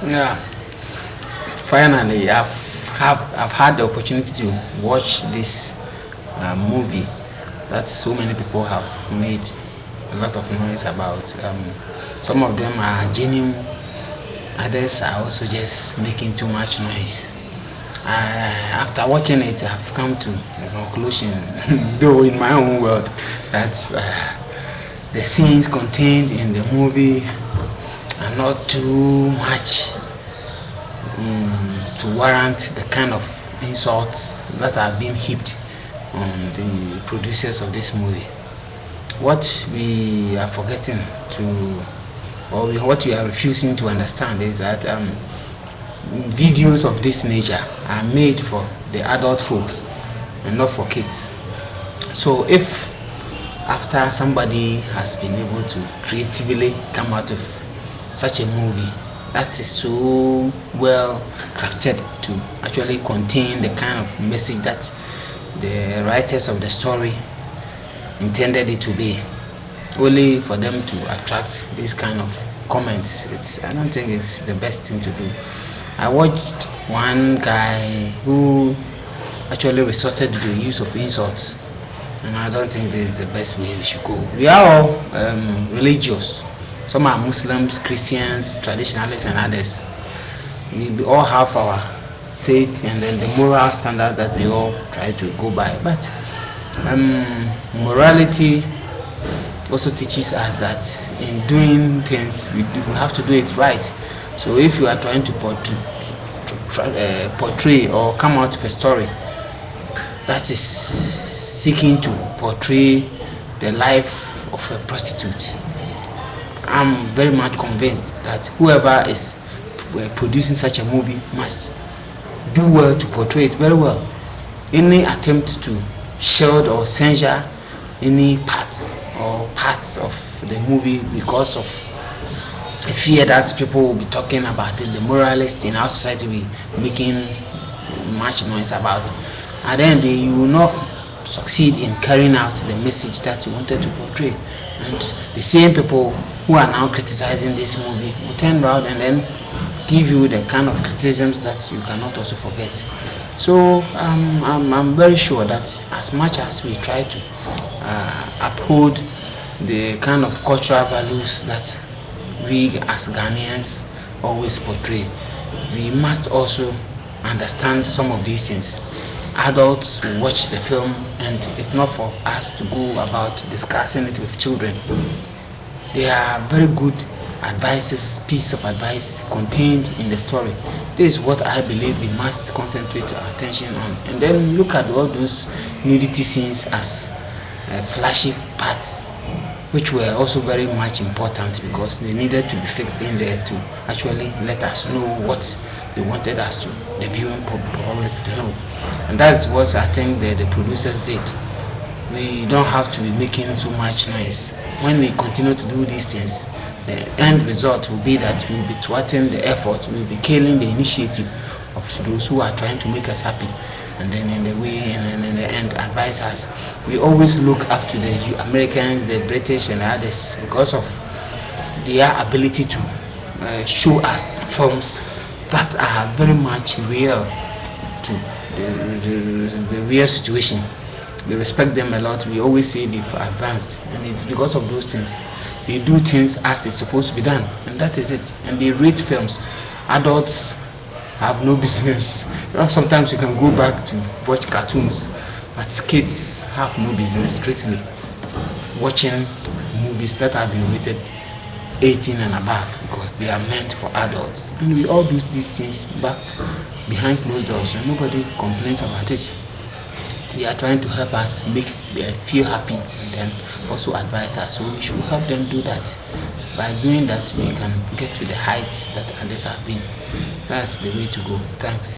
Yeah, finally, I've had the opportunity to watch this movie that so many people have made a lot of noise about. Some of them are genuine, others are also just making too much noise. After watching it, I've come to the conclusion, though in my own world, that the scenes contained in the movie are not too much to warrant the kind of insults that are being heaped on the producers of this movie. What we are forgetting to, what we are refusing to understand is that videos of this nature are made for the adult folks and not for kids. So if after somebody has been able to creatively come out of such a movie that is so well crafted to actually contain the kind of message that the writers of the story intended it to be, only for them to attract this kind of comments, I don't think it's the best thing to do. I watched one guy who actually resorted to the use of insults, and I don't think this is the best way we should go. We are all religious. Some are Muslims, Christians, traditionalists, and others. We all have our faith and then the moral standards that we all try to go by. But morality also teaches us that in doing things, we have to do it right. So if you are trying to portray or come out with a story that is seeking to portray the life of a prostitute, I'm very much convinced that whoever is producing such a movie must do well to portray it very well. Any attempt to shield or censure any part or parts of the movie because of a fear that people will be talking about it, the moralists in our society will be making much noise about, and then you will not succeed in carrying out the message that you wanted to portray. And the same people who are now criticizing this movie will turn around and then give you the kind of criticisms that you cannot also forget. So I'm very sure that as much as we try to uphold the kind of cultural values that we as Ghanaians always portray, we must also understand some of these things. Adults will watch the film, and it's not for us to go about discussing it with children. There are very good piece of advice contained in the story. This is what I believe we must concentrate our attention on, and then look at all those nudity scenes as flashy parts, which were also very much important because they needed to be fixed in there to actually let us know what they wanted us to, the viewing public, to know. And that's what I think the producers did. We don't have to be making so much noise. When we continue to do these things, the end result will be that we'll be thwarting the effort, we'll be killing the initiative of those who are trying to make us happy, and then in the end advise us. We always look up to the Americans, the British, and others because of their ability to show us films that are very much real to the real situation. We respect them a lot. We always say they've advanced, and it's because of those things. They do things as it's supposed to be done, and that is it. And they rate films. Adults have no business. Sometimes you can go back to watch cartoons, but kids have no business strictly watching movies that have been rated 18 and above because they are meant for adults. And we all do these things back behind closed doors, and nobody complains about it. They are trying to help us feel happy and then also advise us. So we should help them do that. By doing that, we can get to the heights that others have been. That's the way to go. Thanks.